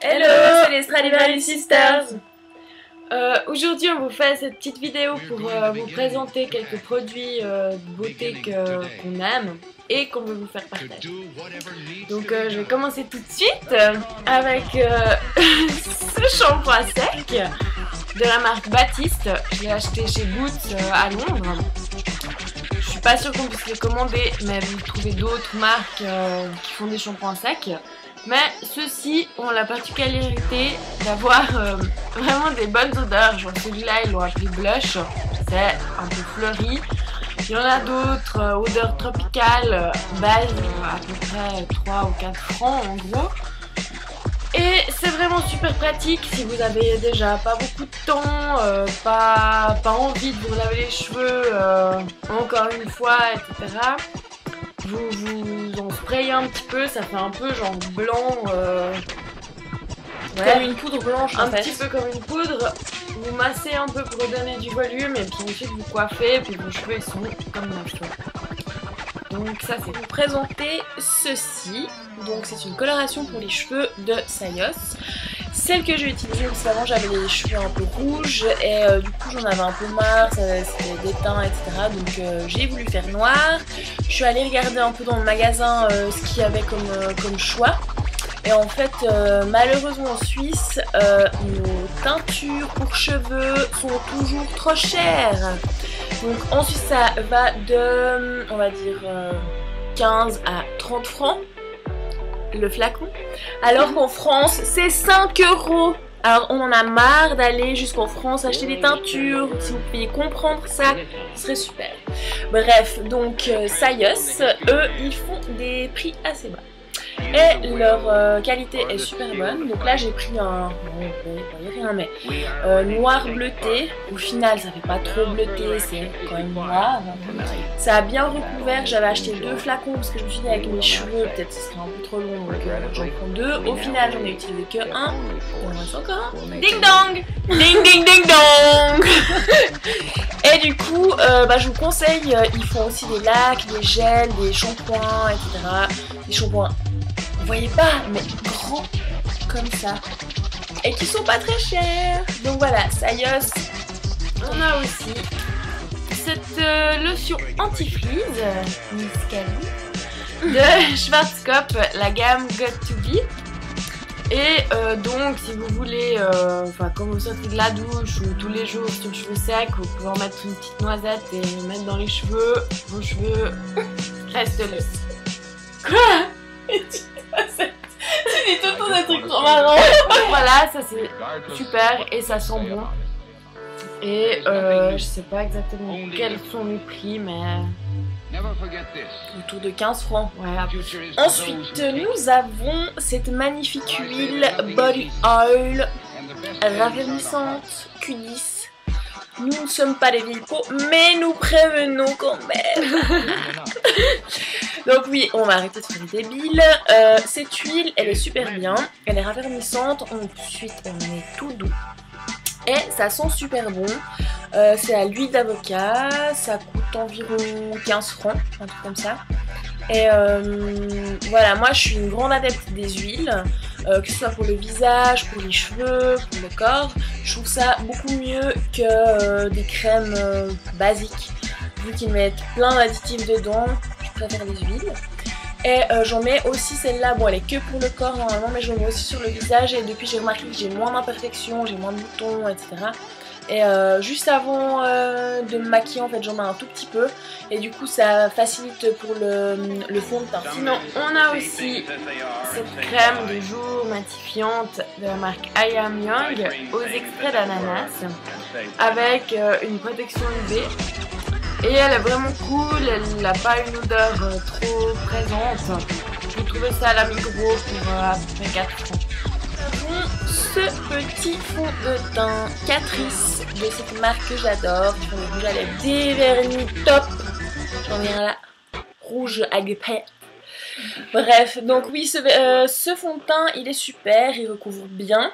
Hello, c'est les Stradivarius Sisters. Aujourd'hui on vous fait cette petite vidéo pour vous présenter quelques produits de beauté qu'on aime et qu'on veut vous faire partager. Donc je vais commencer tout de suite avec ce shampoing sec de la marque Baptiste. Je l'ai acheté chez Boots à Londres. Je suis pas sûre qu'on puisse les commander, mais vous trouvez d'autres marques qui font des shampoings secs. Mais ceux-ci ont la particularité d'avoir vraiment des bonnes odeurs. Genre celui-là, ils l'ont appelé blush, c'est un peu fleuri. Il y en a d'autres, odeurs tropicales, base à peu près 3 ou 4 francs en gros. Et c'est vraiment super pratique si vous avez déjà pas beaucoup de temps, pas envie de vous laver les cheveux encore une fois, etc. Vous en sprayez un petit peu, ça fait un peu genre blanc, ouais, comme une poudre blanche en fait. Un petit peu comme une poudre. Vous massez un peu pour donner du volume et puis ensuite vous coiffez et puis vos cheveux ils sont comme neufs. Donc ça c'est vous présenter ceci. Donc c'est une coloration pour les cheveux de Sayos. Celle que j'ai utilisée parce qu'avant j'avais les cheveux un peu rouges et du coup j'en avais un peu marre, c'était des teints etc. Donc j'ai voulu faire noir. Je suis allée regarder un peu dans le magasin ce qu'il y avait comme choix. Et en fait malheureusement en Suisse nos teintures pour cheveux sont toujours trop chères. Donc en Suisse ça va de on va dire 15 à 30 francs le flacon, alors qu'en France c'est 5 €. Alors on en a marre d'aller jusqu'en France acheter des teintures. Si vous pouviez comprendre ça, ce serait super. Bref, donc Sayos, eux ils font des prix assez bas et leur qualité est super bonne. Donc là j'ai pris un, rien mais noir bleuté. Au final ça fait pas trop bleuté, c'est quand même noir. Ça a bien recouvert. J'avais acheté 2 flacons parce que je me suis dit avec mes cheveux peut-être ce serait un peu trop long, donc j'en prends 2. Au final j'en ai utilisé que un. Il en reste encore un. Ding dong, ding ding ding dong. Et du coup je vous conseille, ils font aussi des lacs, des gels, des shampoings, etc. Des shampoings, vous voyez pas, mais grands comme ça, et qui sont pas très chers. Donc voilà, Sayos. On a aussi cette lotion anti-frise Miscali de Schwarzkopf, la gamme Got To Be. Et donc si vous voulez, quand vous sortez de la douche ou tous les jours sur les cheveux secs, vous pouvez en mettre une petite noisette et mettre dans les cheveux. Vos cheveux restent lisses. Quoi? Tu dis tout le temps des trucs trop marrants. Voilà, ça c'est super et ça sent bon. Et je sais pas exactement quels sont les prix, mais autour de 15 francs. Ouais, à peu près. Ensuite, nous avons cette magnifique huile Body Oil ravernissante Q10. Nous ne sommes pas des villes-peaux, mais nous prévenons quand même. Donc oui, on va arrêter de faire des débiles. Cette huile, elle est super bien. Elle est ravernissante. Ensuite, on est tout doux. Et ça sent super bon. C'est à l'huile d'avocat. Ça coûte environ 15 francs, un truc comme ça. Et voilà, moi je suis une grande adepte des huiles, que ce soit pour le visage, pour les cheveux, pour le corps. Je trouve ça beaucoup mieux que des crèmes basiques, vu qu'ils mettent plein d'additifs dedans. Je préfère les huiles. Et j'en mets aussi celle-là, bon elle est que pour le corps normalement, mais j'en mets aussi sur le visage. Et depuis j'ai remarqué que j'ai moins d'imperfections, j'ai moins de boutons, etc. Et juste avant de me maquiller en fait j'en mets un tout petit peu. Et du coup ça facilite pour le fond de teint. Sinon on a aussi cette crème de jour matifiante de la marque I Am Young aux extraits d'ananas avec une protection UV. Et elle est vraiment cool, elle n'a pas une odeur trop présente. J'ai trouvé ça à la Migros pour à peu près 4 francs. Nous avons ce petit fond de teint Catrice de cette marque que j'adore. Ils font des rouges à lèvres dévernis top. J'en ai un là, rouge à guépette. Bref, donc oui, ce fond de teint il est super, il recouvre bien.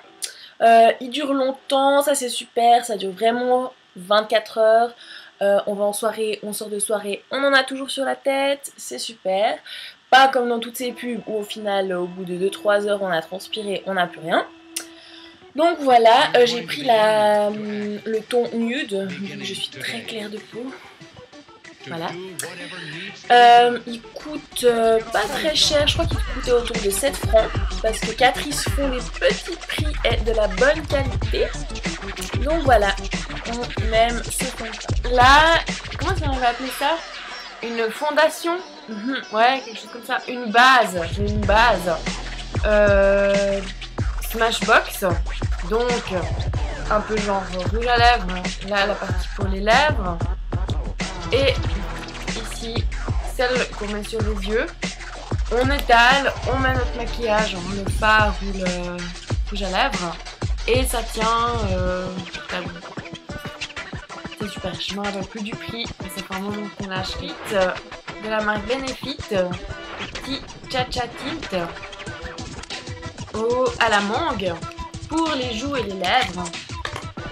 Il dure longtemps, ça c'est super, ça dure vraiment 24 heures. On va en soirée, on sort de soirée, on en a toujours sur la tête, c'est super. Pas comme dans toutes ces pubs où au final, au bout de 2-3 heures, on a transpiré, on n'a plus rien. Donc voilà, j'ai pris le ton nude, vu que je suis très claire de peau. Voilà. Il coûte pas très cher, je crois qu'il coûtait autour de 7 francs. Parce que Catrice font des petits prix et de la bonne qualité. Donc voilà, on aime ce fond. Là, comment on va appeler ça? Une fondation? Ouais, quelque chose comme ça. Une base. J'ai une base. Smashbox. Donc, un peu genre rouge à lèvres. Là, la partie pour les lèvres. Et ici, celle qu'on met sur les yeux. On étale, on met notre maquillage, le fard ou le rouge à lèvres. Et ça tient. C'est super, je ne me rappelle plus du prix. Mais ça fait un moment qu'on l'a acheté. De la marque Benefit. Petit Cha-Cha Tint. À la mangue. Pour les joues et les lèvres.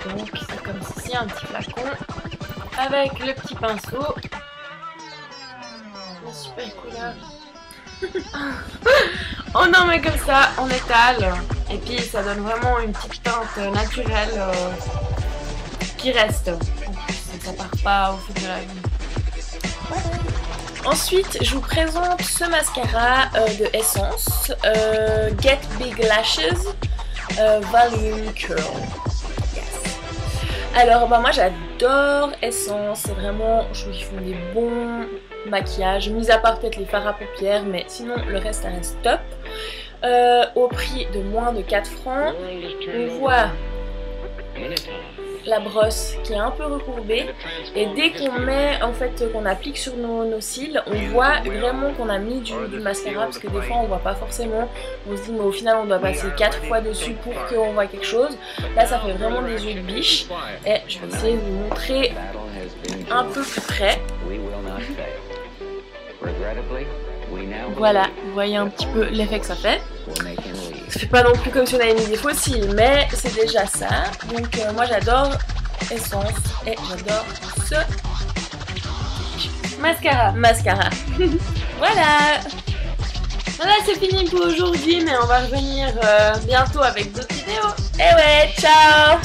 Donc c'est comme ceci, un petit flacon. Avec le petit pinceau. La super couleur. On en met comme ça, on étale. Et puis ça donne vraiment une petite teinte naturelle qui reste. En plus, ça part pas au fil de la vie. Ensuite, je vous présente ce mascara de Essence. Get Big Lashes Volume Curl. Alors moi j'adore Essence, c'est vraiment, je trouve qu'ils font des bons maquillages, mis à part peut-être les fards à paupières, mais sinon le reste ça reste top. Au prix de moins de 4 francs, on voit la brosse qui est un peu recourbée et dès qu'on met, en fait, qu'on applique sur nos cils, on voit vraiment qu'on a mis du mascara parce que des fois on voit pas forcément, on se dit mais au final on doit passer 4 fois dessus pour qu'on voit quelque chose. Là ça fait vraiment des yeux de biche et je vais essayer de vous montrer un peu plus près. Voilà, vous voyez un petit peu l'effet que ça fait. Ça fait pas non plus comme si on avait mis des faux cils, mais c'est déjà ça. Donc moi j'adore Essence et j'adore ce mascara. Voilà. Voilà, c'est fini pour aujourd'hui, mais on va revenir bientôt avec d'autres vidéos. Et ouais, ciao.